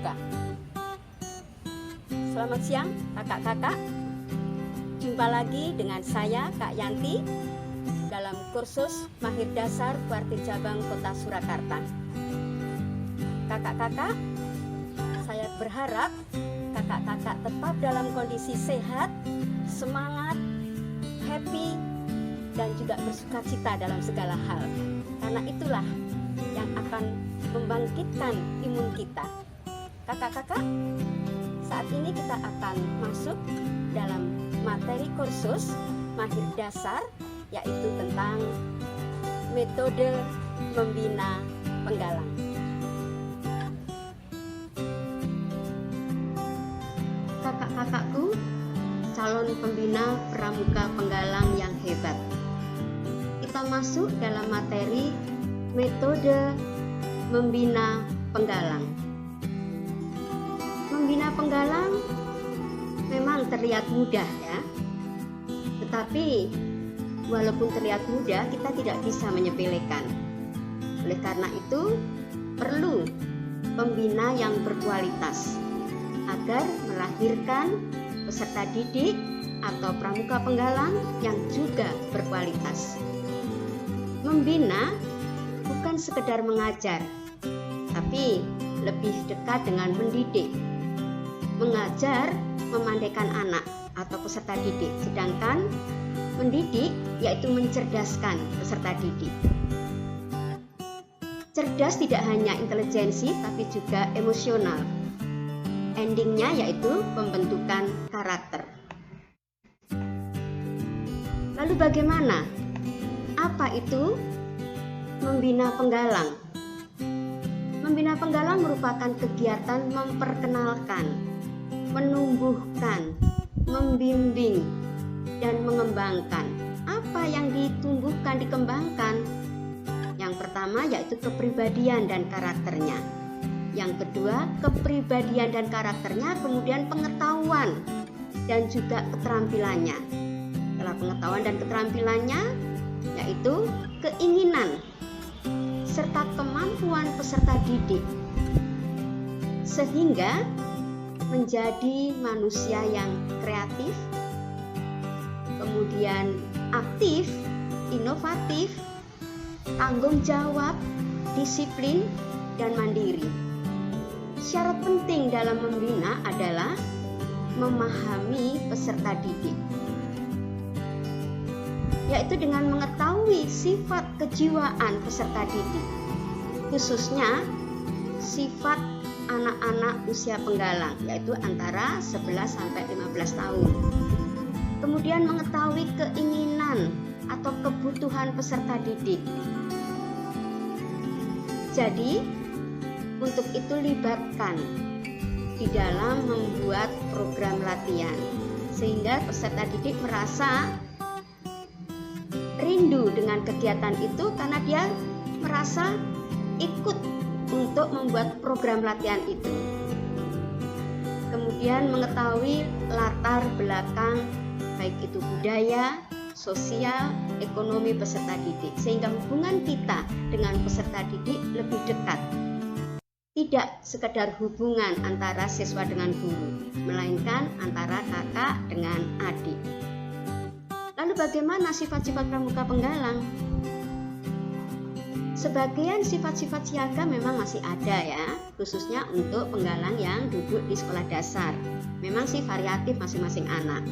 Pramuka. Selamat siang kakak-kakak. Jumpa lagi dengan saya Kak Yanti dalam kursus Mahir Dasar Kuartir Cabang Kota Surakarta. Kakak-kakak, saya berharap kakak-kakak tetap dalam kondisi sehat, semangat, happy, dan juga bersukacita dalam segala hal. Karena itulah yang akan membangkitkan imun kita. Kakak-kakak, saat ini kita akan masuk dalam materi kursus Mahir Dasar, yaitu tentang metode membina penggalang. Kakak-kakakku, calon pembina pramuka penggalang yang hebat. Kita masuk dalam materi metode membina penggalang. Membina penggalang memang terlihat mudah ya. Tetapi walaupun terlihat mudah, kita tidak bisa menyepelekan. Oleh karena itu, perlu pembina yang berkualitas agar melahirkan peserta didik atau pramuka penggalang yang juga berkualitas. Membina bukan sekedar mengajar, tapi lebih dekat dengan mendidik. Mengajar memandaikan anak atau peserta didik, sedangkan mendidik yaitu mencerdaskan peserta didik. Cerdas tidak hanya intelijensi tapi juga emosional. Endingnya yaitu pembentukan karakter. Lalu bagaimana? Apa itu membina penggalang? Membina penggalang merupakan kegiatan memperkenalkan, menumbuhkan, membimbing, dan mengembangkan. Apa yang ditumbuhkan, dikembangkan? Yang pertama yaitu kepribadian dan karakternya. Yang kedua, kepribadian dan karakternya, kemudian pengetahuan dan juga keterampilannya. Setelah pengetahuan dan keterampilannya, yaitu keinginan serta kemampuan peserta didik, sehingga menjadi manusia yang kreatif, kemudian aktif, inovatif, tanggung jawab, disiplin, dan mandiri. Syarat penting dalam membina adalah memahami peserta didik, yaitu dengan mengetahui sifat kejiwaan peserta didik, khususnya sifat anak-anak usia penggalang, yaitu antara 11 sampai 15 tahun. Kemudian mengetahui keinginan atau kebutuhan peserta didik. Jadi, untuk itu libatkan di dalam membuat program latihan, sehingga peserta didik merasa rindu dengan kegiatan itu karena dia merasa ikut untuk membuat program latihan itu. Kemudian mengetahui latar belakang baik itu budaya, sosial, ekonomi peserta didik, sehingga hubungan kita dengan peserta didik lebih dekat. Tidak sekedar hubungan antara siswa dengan guru, melainkan antara kakak dengan adik. Lalu bagaimana sifat-sifat pramuka penggalang? Sebagian sifat-sifat siaga memang masih ada ya, khususnya untuk penggalang yang duduk di sekolah dasar. Memang sih variatif masing-masing anak.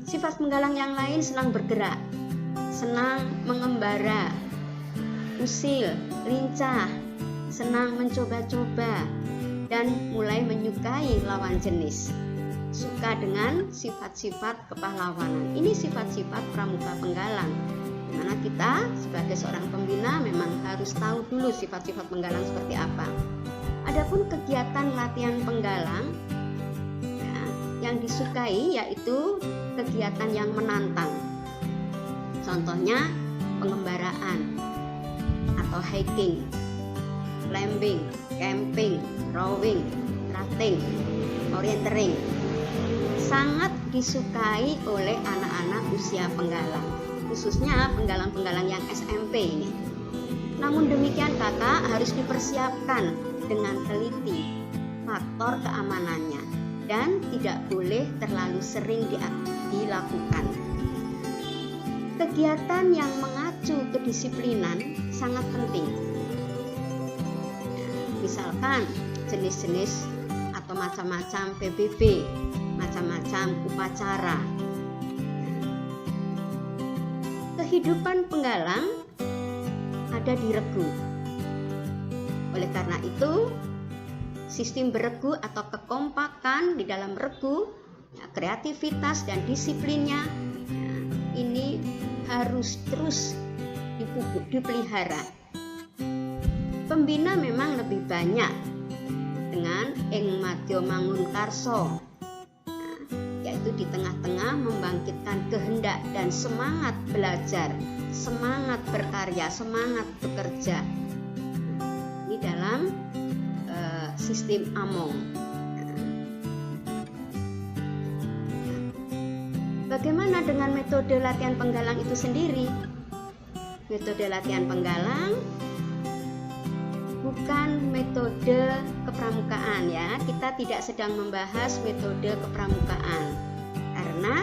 Sifat penggalang yang lain senang bergerak, senang mengembara, usil, lincah, senang mencoba-coba, dan mulai menyukai lawan jenis. Suka dengan sifat-sifat kepahlawanan. Ini sifat-sifat pramuka penggalang, di mana kita sebagai seorang pembina memang harus tahu dulu sifat-sifat penggalang seperti apa. Adapun kegiatan latihan penggalang ya, yang disukai yaitu kegiatan yang menantang. Contohnya pengembaraan atau hiking, climbing, camping, rowing, rafting, orienteering. Sangat disukai oleh anak-anak usia penggalang, khususnya penggalang-penggalang yang SMP ini. Namun demikian kakak harus dipersiapkan dengan teliti faktor keamanannya dan tidak boleh terlalu sering dilakukan. Kegiatan yang mengacu kedisiplinan sangat penting. Misalkan jenis-jenis atau macam-macam PBB, macam-macam upacara. Kehidupan penggalang ada di regu. Oleh karena itu, sistem beregu atau kekompakan di dalam regu, kreativitas dan disiplinnya ini harus terus dipelihara. Pembina memang lebih banyak dengan Ing Madya Mangunkarso, yaitu di tengah-tengah membangkitkan kehendak dan semangat belajar, semangat berkarya, semangat bekerja. Ini dalam sistem Among. Bagaimana dengan metode latihan penggalang itu sendiri? Metode latihan penggalang bukan metode kepramukaan ya. Kita tidak sedang membahas metode kepramukaan karena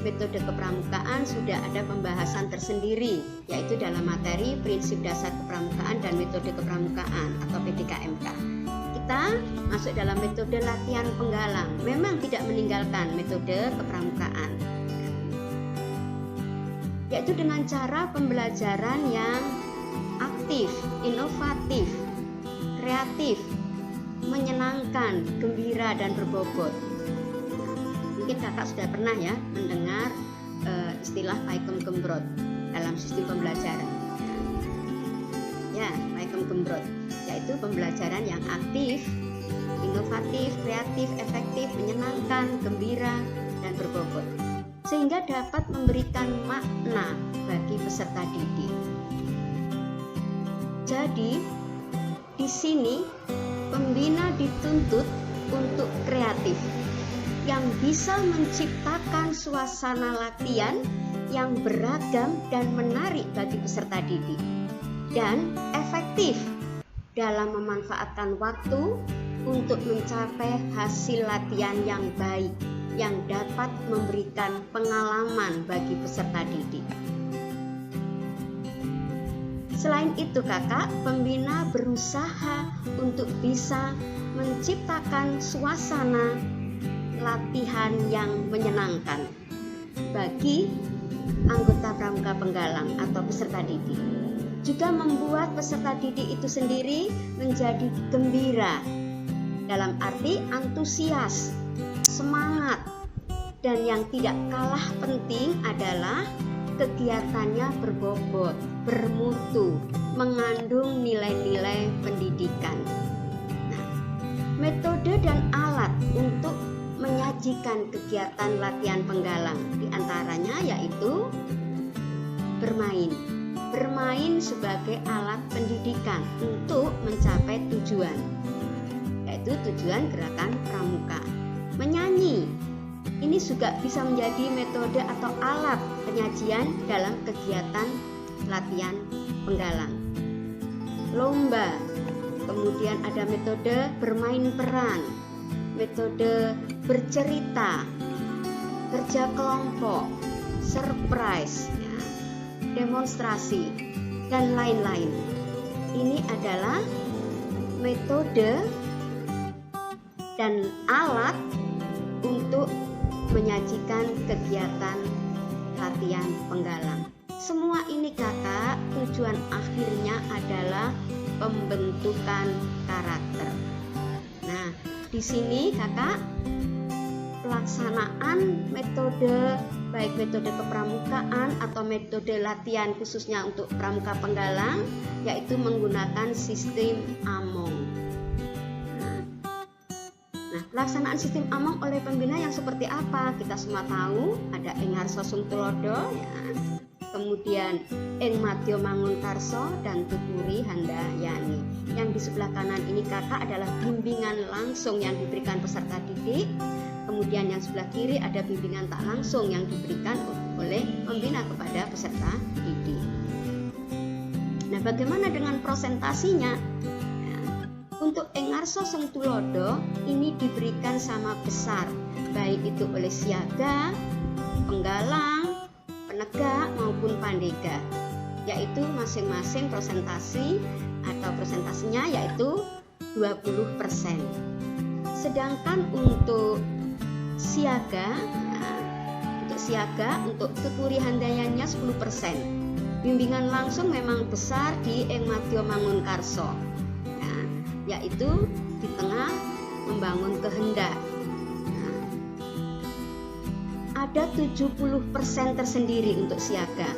metode kepramukaan sudah ada pembahasan tersendiri, yaitu dalam materi prinsip dasar kepramukaan dan metode kepramukaan atau PDKMK. Kita masuk dalam metode latihan penggalang, memang tidak meninggalkan metode kepramukaan, yaitu dengan cara pembelajaran yang aktif, inovatif, kreatif, menyenangkan, gembira, dan berbobot. Mungkin kakak sudah pernah ya mendengar istilah Pakem Gembrot dalam sistem pembelajaran. Ya, Pakem Gembrot, yaitu pembelajaran yang aktif, inovatif, kreatif, efektif, menyenangkan, gembira, dan berbobot, sehingga dapat memberikan makna bagi peserta didik. Jadi, di sini pembina dituntut untuk kreatif, yang bisa menciptakan suasana latihan yang beragam dan menarik bagi peserta didik, dan efektif dalam memanfaatkan waktu untuk mencapai hasil latihan yang baik yang dapat memberikan pengalaman bagi peserta didik. Selain itu kakak, pembina berusaha untuk bisa menciptakan suasana latihan yang menyenangkan bagi anggota pramuka penggalang atau peserta didik. Juga membuat peserta didik itu sendiri menjadi gembira, dalam arti antusias, semangat, dan yang tidak kalah penting adalah kegiatannya berbobot, bermutu, mengandung nilai-nilai pendidikan. Nah, metode dan alat untuk menyajikan kegiatan latihan penggalang diantaranya yaitu bermain. Bermain sebagai alat pendidikan untuk mencapai tujuan, yaitu tujuan gerakan pramuka. Menyanyi, ini juga bisa menjadi metode atau alat penyajian dalam kegiatan latihan penggalang. Lomba, kemudian ada metode bermain peran, metode bercerita, kerja kelompok, surprise, ya, demonstrasi, dan lain-lain. Ini adalah metode dan alat untuk menyajikan kegiatan latihan penggalang. Semua ini kakak, tujuan akhirnya adalah pembentukan karakter. Nah, di sini kakak, pelaksanaan metode, baik metode kepramukaan atau metode latihan khususnya untuk pramuka penggalang, yaitu menggunakan sistem Among. Nah, pelaksanaan sistem Among oleh pembina yang seperti apa? Kita semua tahu ada Ing Harso Sungtulodo, ya. Kemudian Ing Madya Mangunkarso dan Tuturi Handayani. Yang di sebelah kanan ini kakak adalah bimbingan langsung yang diberikan peserta didik. Kemudian yang sebelah kiri ada bimbingan tak langsung yang diberikan oleh pembina kepada peserta didik. Nah, bagaimana dengan presentasinya? Nah, untuk Ing Ngarso Sung Tulodo ini diberikan sama besar, baik itu oleh siaga, penggalang, penegak maupun pandega, yaitu masing-masing presentasinya yaitu 20%. Sedangkan untuk siaga, untuk tuturi handayanya 10%. Bimbingan langsung memang besar di Ing Madya Mangunkarso, yaitu di tengah membangun kehendak. Ada 70% tersendiri untuk siaga.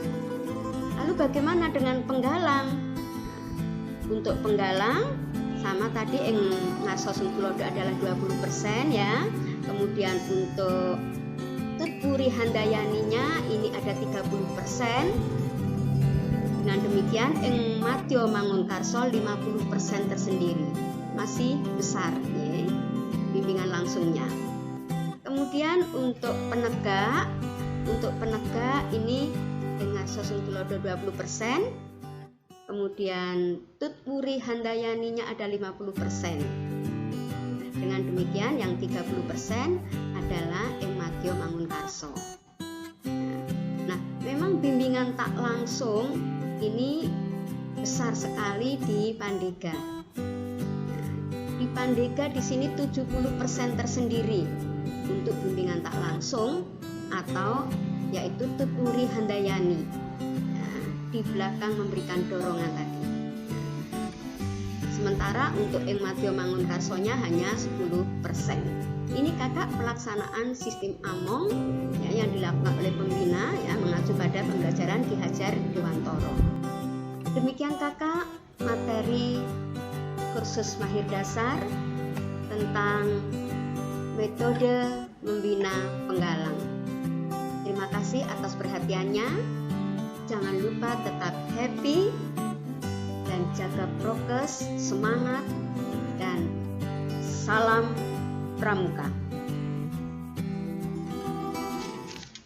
Lalu bagaimana dengan penggalang? Untuk penggalang sama tadi Ing Ngarso Sung Tulodo adalah 20% ya. Kemudian untuk tuturi handayaninya ini ada 30%. Dengan demikian Ing Madya Mangunkarso 50% tersendiri. Masih besar ya, bimbingan langsungnya. Kemudian untuk penegak ini Ing Ngarso Sung Tulodo 20%. Kemudian tuturi handayaninya ada 50%. Dengan demikian yang 30% adalah Ing Madya Mangunkarso. Nah, memang bimbingan tak langsung ini besar sekali di pandega. Di pandega di sini 70% tersendiri untuk bimbingan tak langsung atau yaitu tuturi handayani. Di belakang memberikan dorongan tadi. Sementara untuk Ing Madya Mangunkarsonya hanya 10%. Ini kakak pelaksanaan sistem Among ya, yang dilakukan oleh pembina ya, mengacu pada pembelajaran Ki Hajar Dewantoro. Demikian kakak materi kursus mahir dasar tentang metode membina penggalang. Terima kasih atas perhatiannya. Jangan lupa tetap happy dan jaga prokes, semangat, dan salam pramuka.